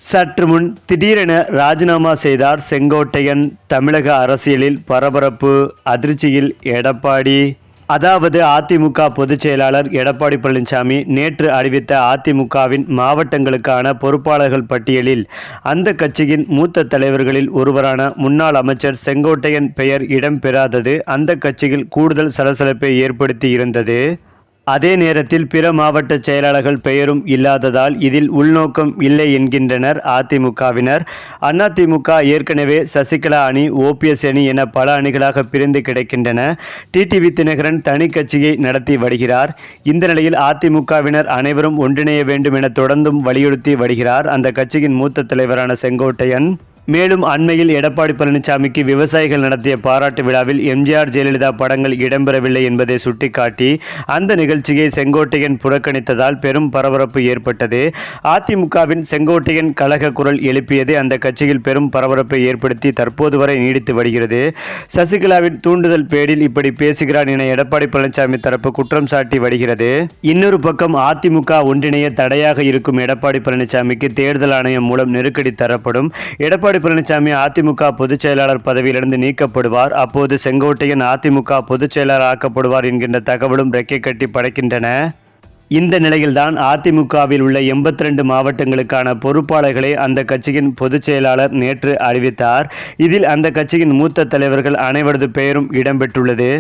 சற்று முன் திடீரென ராஜினாமா செய்தார் செங்கோட்டையன். தமிழக அரசியலில் பரபரப்பு, அதிர்ச்சியில் எடப்பாடி. அதாவது அதிமுக பொதுச் செயலாளர் எடப்பாடி பழனிசாமி நேற்று அறிவித்த அதிமுகவின் மாவட்டங்களுக்கான பொறுப்பாளர்கள் பட்டியலில் அந்த கட்சியின் மூத்த தலைவர்களில் ஒருவரான முன்னாள் அமைச்சர் செங்கோட்டையன் பெயர் இடம்பெறாதது அந்த கட்சியில் கூடுதல் சலசலப்பை ஏற்படுத்தி இருந்தது. அதே நேரத்தில் பிற மாவட்ட செயலாளர்கள் பெயரும் இல்லாததால் இதில் உள்நோக்கம் இல்லை என்கின்றனர் அதிமுகவினர். அதிமுக ஏற்கனவே சசிகலா அணி, ஓபிஎஸ் அணி என பல அணிகளாக பிரிந்து கிடக்கின்றன. டிடிவி தினகரன் தனி கட்சியை நடத்தி வருகிறார். இந்த நிலையில் அதிமுகவினர் அனைவரும் ஒன்றிணைய வேண்டும் என தொடர்ந்தும் வலியுறுத்தி வருகிறார் அந்த கட்சியின் மூத்த தலைவரான செங்கோட்டையன். மேலும் அண்மையில் எடப்பாடி பழனிசாமிக்கு விவசாயிகள் நடத்திய பாராட்டு விழாவில் எம்ஜிஆர், ஜெயலலிதா படங்கள் இடம்பெறவில்லை என்பதை சுட்டிக்காட்டி அந்த நிகழ்ச்சியை செங்கோட்டையன் புறக்கணித்ததால் பெரும் பரபரப்பு ஏற்பட்டது. அதிமுகவின் செங்கோட்டையன் கலக குரல் எழுப்பியது அந்த கட்சியில் பெரும் பரபரப்பை ஏற்படுத்தி தற்போது வரை நீடித்து வருகிறது. சசிகலாவின் தூண்டுதல் பேரில் இப்படி பேசுகிறார் என எடப்பாடி பழனிசாமி தரப்பு குற்றம் சாட்டி வருகிறது. இன்னொரு பக்கம் அதிமுக ஒன்றிணைய தடையாக இருக்கும் எடப்பாடி பழனிசாமிக்கு தேர்தல் ஆணையம் மூலம் நெருக்கடி தரப்படும். எடப்பாடி பழனிசாமி அதிமுக பொதுச் செயலாளர் பதவியிலிருந்து நீக்கப்படுவார். அப்போது செங்கோட்டையன் அதிமுக பொதுச் செயலாளர் ஆக்கப்படுவார் என்கின்ற தகவலும் ரெக்கை கட்டி படைக்கின்றன. இந்த நிலையில்தான் அதிமுகவில் உள்ள 82 மாவட்டங்களுக்கான பொறுப்பாளர்களை அந்த கட்சியின் பொதுச் செயலாளர் நேற்று அறிவித்தார். இதில் அந்த கட்சியின் மூத்த தலைவர்கள் அனைவரது பெயரும் இடம்பெற்றுள்ளது.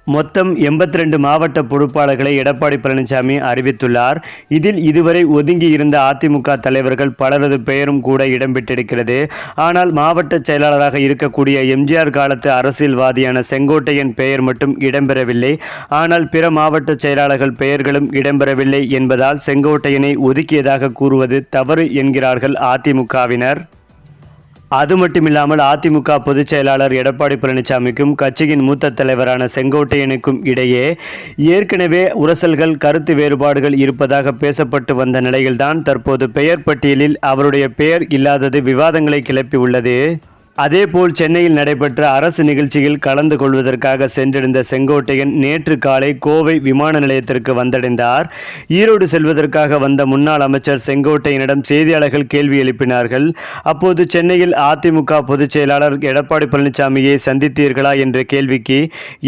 மொத்தம் 82 மாவட்ட பொறுப்பாளர்களை எடப்பாடி பழனிசாமி அறிவித்துள்ளார். இதில் இதுவரை ஒதுங்கி இருந்த அதிமுக தலைவர்கள் பலரது பெயரும் கூட இடம்பெற்றிருக்கிறது. ஆனால் மாவட்ட செயலாளராக இருக்கக்கூடிய எம்ஜிஆர் காலத்து அரசியல்வாதியான செங்கோட்டையன் பெயர் மட்டும் இடம்பெறவில்லை. ஆனால் பிற மாவட்ட செயலாளர்கள் பெயர்களும் இடம்பெறவில்லை என்பதால் செங்கோட்டையனை ஒதுக்கியதாக கூறுவது தவறு என்கிறார்கள் அதிமுகவினர். அது மட்டுமில்லாமல் அதிமுக பொதுச் செயலாளர் எடப்பாடி பழனிசாமிக்கும் கட்சியின் மூத்த தலைவரான செங்கோட்டையனுக்கும் இடையே ஏற்கனவே உரசல்கள், கருத்து வேறுபாடுகள் இருப்பதாக பேசப்பட்டு வந்த நிலையில்தான் தற்போது பெயர் பட்டியலில் அவருடைய பெயர் இல்லாதது விவாதங்களை கிளப்பியுள்ளது. அதேபோல் சென்னையில் நடைபெற்ற அரசு நிகழ்ச்சியில் கலந்து கொள்வதற்காக சென்றிருந்த செங்கோட்டையன் நேற்று காலை கோவை விமான நிலையத்திற்கு வந்தடைந்தார். ஈரோடு செல்வதற்காக வந்த முன்னாள் அமைச்சர் செங்கோட்டையனிடம் செய்தியாளர்கள் கேள்வி எழுப்பினார்கள். அப்போது சென்னையில் அதிமுக பொதுச் செயலாளர் எடப்பாடி பழனிசாமியை சந்தித்தீர்களா என்ற கேள்விக்கு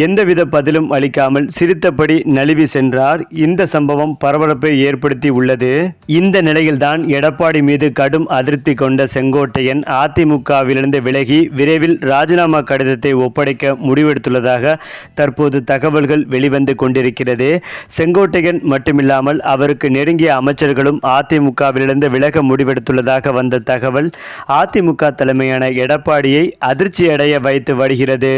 எந்தவித பதிலும் அளிக்காமல் சிரித்தபடி நழுவி சென்றார். இந்த சம்பவம் பரபரப்பை ஏற்படுத்தி உள்ளது. இந்த நிலையில்தான் எடப்பாடி மீது கடும் அதிருப்தி கொண்ட செங்கோட்டையன் அதிமுகவிலிருந்து விலகி விரைவில் ராஜினாமா கடிதத்தை ஒப்படைக்க முடிவெடுத்துள்ளதாக தற்போது தகவல்கள் வெளிவந்து கொண்டிருக்கிறது. செங்கோட்டையன் மட்டுமில்லாமல் அவருக்கு நெருங்கிய அமைச்சர்களும் அதிமுகவிலிருந்து விலக முடிவெடுத்துள்ளதாக வந்த தகவல் அதிமுக தலைமையான எடப்பாடியை அதிர்ச்சியடைய வைத்து வருகிறது.